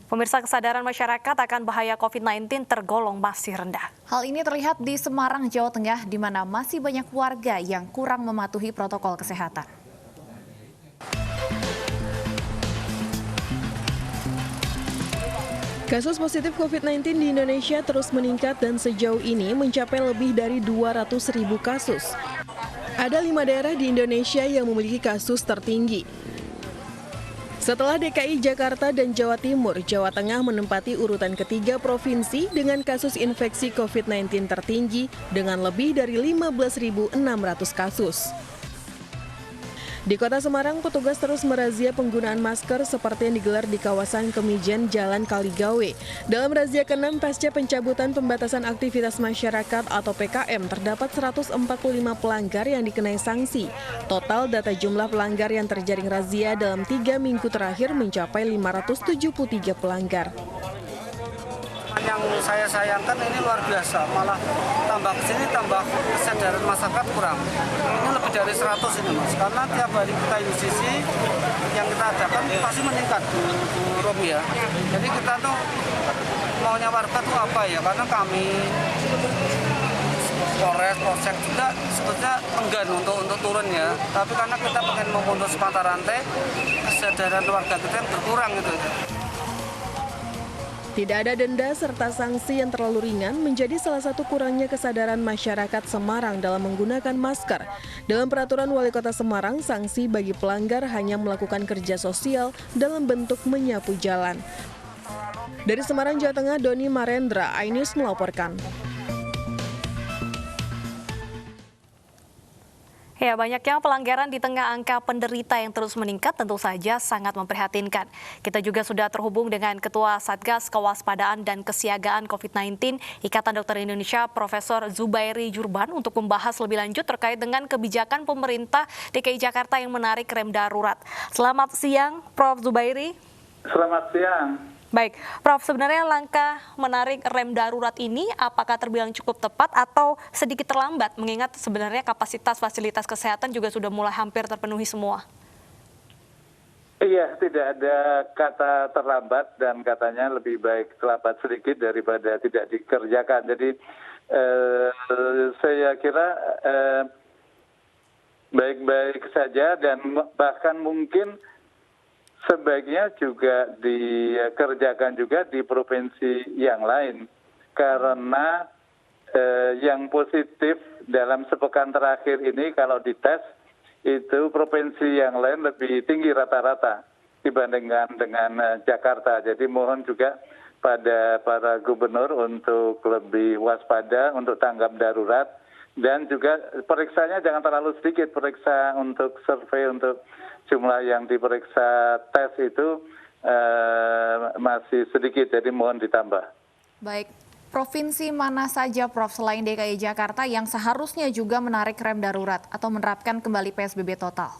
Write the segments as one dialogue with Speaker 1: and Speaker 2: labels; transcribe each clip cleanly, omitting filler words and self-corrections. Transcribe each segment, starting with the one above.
Speaker 1: Pemirsa, kesadaran masyarakat akan bahaya COVID-19 tergolong masih rendah.
Speaker 2: Hal ini terlihat di Semarang, Jawa Tengah, di mana masih banyak warga yang kurang mematuhi protokol kesehatan.
Speaker 3: Kasus positif COVID-19 di Indonesia terus meningkat dan sejauh ini mencapai lebih dari 200.000 kasus. Ada 5 daerah di Indonesia yang memiliki kasus tertinggi. Setelah DKI, Jakarta, dan Jawa Timur, Jawa Tengah menempati urutan ketiga provinsi dengan kasus infeksi COVID-19 tertinggi dengan lebih dari 15.600 kasus. Di Kota Semarang, petugas terus merazia penggunaan masker seperti yang digelar di kawasan Kemijen Jalan Kaligawe. Dalam razia ke-6 pasca pencabutan pembatasan aktivitas masyarakat atau PKM, terdapat 145 pelanggar yang dikenai sanksi. Total data jumlah pelanggar yang terjaring razia dalam 3 minggu terakhir mencapai 573 pelanggar.
Speaker 4: Yang saya sayangkan ini luar biasa, malah tambah kesini tambah kesadaran masyarakat kurang. Ini lebih dari 100 ini Mas, karena tiap hari kita UCC yang kita adakan pasti meningkat Bu Romi ya. Jadi kita tuh maunya warga tuh apa ya, karena kami Polres, Polsek juga sebetulnya enggan untuk turun ya. Tapi karena kita pengen memutus mata rantai, kesadaran warga kita yang berkurang gitu.
Speaker 3: Tidak ada denda serta sanksi yang terlalu ringan menjadi salah satu kurangnya kesadaran masyarakat Semarang dalam menggunakan masker. Dalam peraturan Wali Kota Semarang, sanksi bagi pelanggar hanya melakukan kerja sosial dalam bentuk menyapu jalan. Dari Semarang, Jawa Tengah, Doni Marendra, iNews melaporkan.
Speaker 1: Ya, banyaknya pelanggaran di tengah angka penderita yang terus meningkat tentu saja sangat memprihatinkan. Kita juga sudah terhubung dengan Ketua Satgas Kewaspadaan dan Kesiagaan COVID-19 Ikatan Dokter Indonesia, Profesor Zubairi Jurban, untuk membahas lebih lanjut terkait dengan kebijakan pemerintah DKI Jakarta yang menarik rem darurat. Selamat siang, Prof. Zubairi.
Speaker 5: Selamat siang.
Speaker 1: Baik, Prof, sebenarnya langkah menarik rem darurat ini apakah terbilang cukup tepat atau sedikit terlambat, mengingat sebenarnya kapasitas fasilitas kesehatan juga sudah mulai hampir terpenuhi semua?
Speaker 5: Iya, tidak ada kata terlambat dan katanya lebih baik terlambat sedikit daripada tidak dikerjakan. Jadi saya kira baik-baik saja dan bahkan mungkin sebaiknya juga dikerjakan juga di provinsi yang lain, karena yang positif dalam sepekan terakhir ini kalau dites itu provinsi yang lain lebih tinggi rata-rata dibandingkan dengan Jakarta. Jadi mohon juga pada para gubernur untuk lebih waspada untuk tanggap darurat. Dan juga periksanya jangan terlalu sedikit, periksa untuk survei untuk jumlah yang diperiksa tes itu masih sedikit, jadi mohon ditambah.
Speaker 2: Baik, provinsi mana saja, Prof, selain DKI Jakarta yang seharusnya juga menarik rem darurat atau menerapkan kembali PSBB total?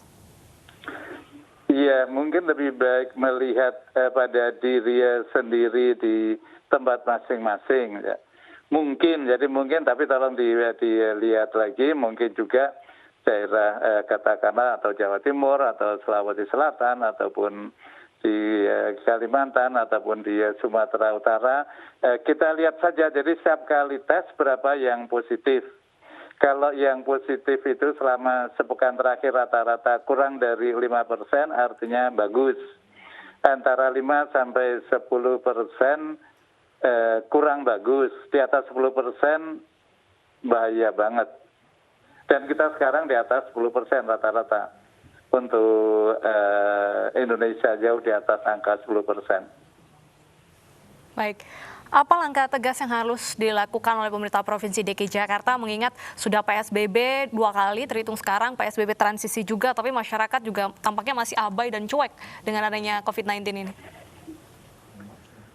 Speaker 5: Iya, mungkin lebih baik melihat pada diri sendiri di tempat masing-masing, ya. Mungkin tapi tolong dilihat lagi, mungkin juga daerah katakanlah atau Jawa Timur atau Sulawesi Selatan ataupun di Kalimantan ataupun di Sumatera Utara, kita lihat saja. Jadi setiap kali tes berapa yang positif. Kalau yang positif itu selama sepekan terakhir rata-rata kurang dari 5%, artinya bagus. Antara 5 sampai 10% kurang bagus, di atas 10% bahaya banget. Dan kita sekarang di atas 10% rata-rata. Untuk Indonesia jauh di atas angka 10%.
Speaker 1: Baik, apa langkah tegas yang harus dilakukan oleh pemerintah Provinsi DKI Jakarta, mengingat sudah PSBB 2 kali, terhitung sekarang PSBB transisi juga, tapi masyarakat juga tampaknya masih abai dan cuek dengan adanya COVID-19 ini?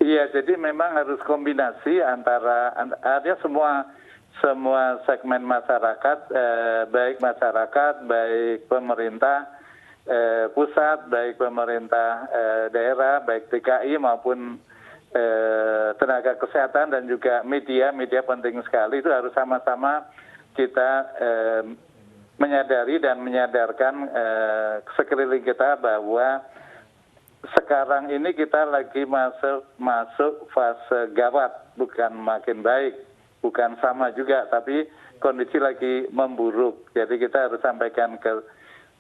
Speaker 5: Iya, jadi memang harus kombinasi antara semua segmen masyarakat, baik pemerintah pusat, baik pemerintah daerah, baik DKI maupun tenaga kesehatan dan juga media penting sekali. Itu harus sama-sama kita menyadari dan menyadarkan sekeliling kita bahwa sekarang ini kita lagi masuk fase gawat, bukan makin baik, bukan sama juga, tapi kondisi lagi memburuk. Jadi kita harus sampaikan ke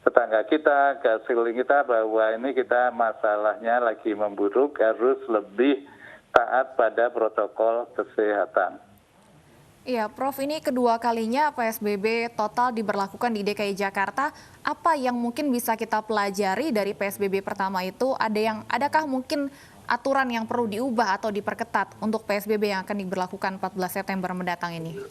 Speaker 5: tetangga kita, ke sekeliling kita bahwa ini kita masalahnya lagi memburuk, harus lebih taat pada protokol kesehatan.
Speaker 2: Iya, Prof, ini kedua kalinya PSBB total diberlakukan di DKI Jakarta. Apa yang mungkin bisa kita pelajari dari PSBB pertama itu? Adakah mungkin aturan yang perlu diubah atau diperketat untuk PSBB yang akan diberlakukan 14 September mendatang ini?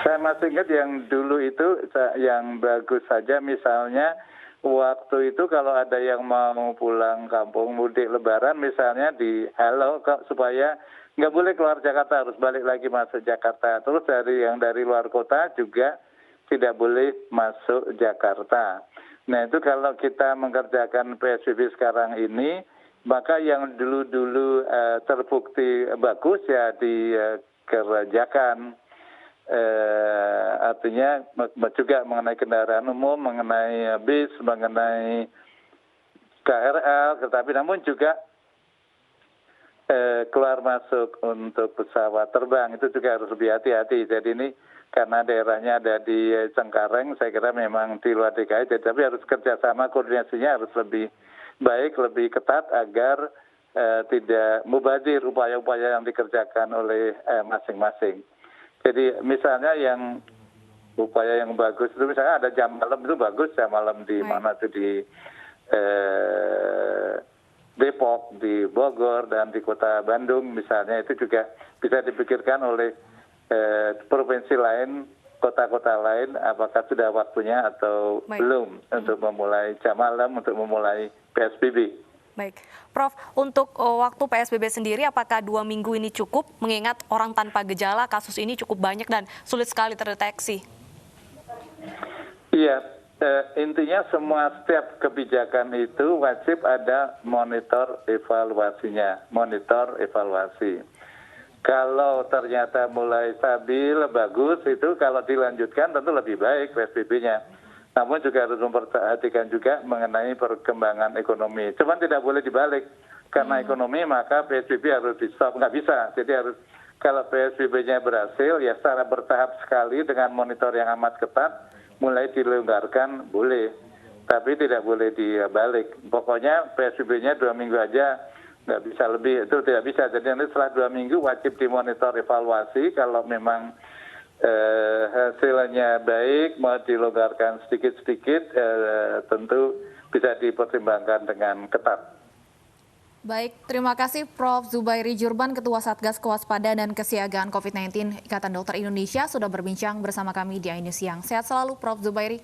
Speaker 5: Saya masih ingat yang dulu itu yang bagus saja, misalnya waktu itu kalau ada yang mau pulang kampung mudik lebaran misalnya dihalau supaya nggak boleh keluar Jakarta, harus balik lagi masuk Jakarta. Terus dari luar kota juga tidak boleh masuk Jakarta. Nah itu kalau kita mengerjakan PSBB sekarang ini, maka yang dulu terbukti bagus ya dikerjakan. Artinya juga mengenai kendaraan umum, mengenai bis, mengenai KRL, tetapi namun juga keluar masuk untuk pesawat terbang itu juga harus lebih hati-hati. Jadi ini karena daerahnya ada di Cengkareng, saya kira memang di luar DKI, tapi harus kerjasama, koordinasinya harus lebih baik, lebih ketat agar tidak mubazir upaya-upaya yang dikerjakan oleh masing-masing. Jadi misalnya yang upaya yang bagus itu misalnya ada jam malam itu bagus, jam malam di mana itu di Depok, di Bogor, dan di kota Bandung misalnya, itu juga bisa dipikirkan oleh provinsi lain, kota-kota lain, apakah sudah waktunya atau belum untuk memulai jam malam, untuk memulai PSBB.
Speaker 1: Baik, Prof, untuk waktu PSBB sendiri apakah 2 minggu ini cukup, mengingat orang tanpa gejala kasus ini cukup banyak dan sulit sekali terdeteksi?
Speaker 5: Iya. Intinya setiap kebijakan itu wajib ada monitor evaluasinya, monitor evaluasi. Kalau ternyata mulai stabil, bagus, itu kalau dilanjutkan tentu lebih baik PSBB-nya. Namun juga harus memperhatikan juga mengenai perkembangan ekonomi. Cuman tidak boleh dibalik, karena ekonomi maka PSBB harus di-stop, nggak bisa. Jadi harus, kalau PSBB-nya berhasil, ya secara bertahap sekali dengan monitor yang amat ketat, mulai dilonggarkan boleh, tapi tidak boleh dibalik. Pokoknya PSBB-nya 2 minggu aja, nggak bisa lebih, itu tidak bisa. Jadi nanti setelah 2 minggu wajib dimonitor evaluasi, kalau memang hasilnya baik, mau dilonggarkan sedikit-sedikit, tentu bisa dipertimbangkan dengan ketat.
Speaker 2: Baik, terima kasih Prof. Zubairi Jurban, Ketua Satgas Kewaspadaan dan Kesiagaan COVID-19 Ikatan Dokter Indonesia sudah berbincang bersama kami di Ainus Siang. Sehat selalu Prof. Zubairi.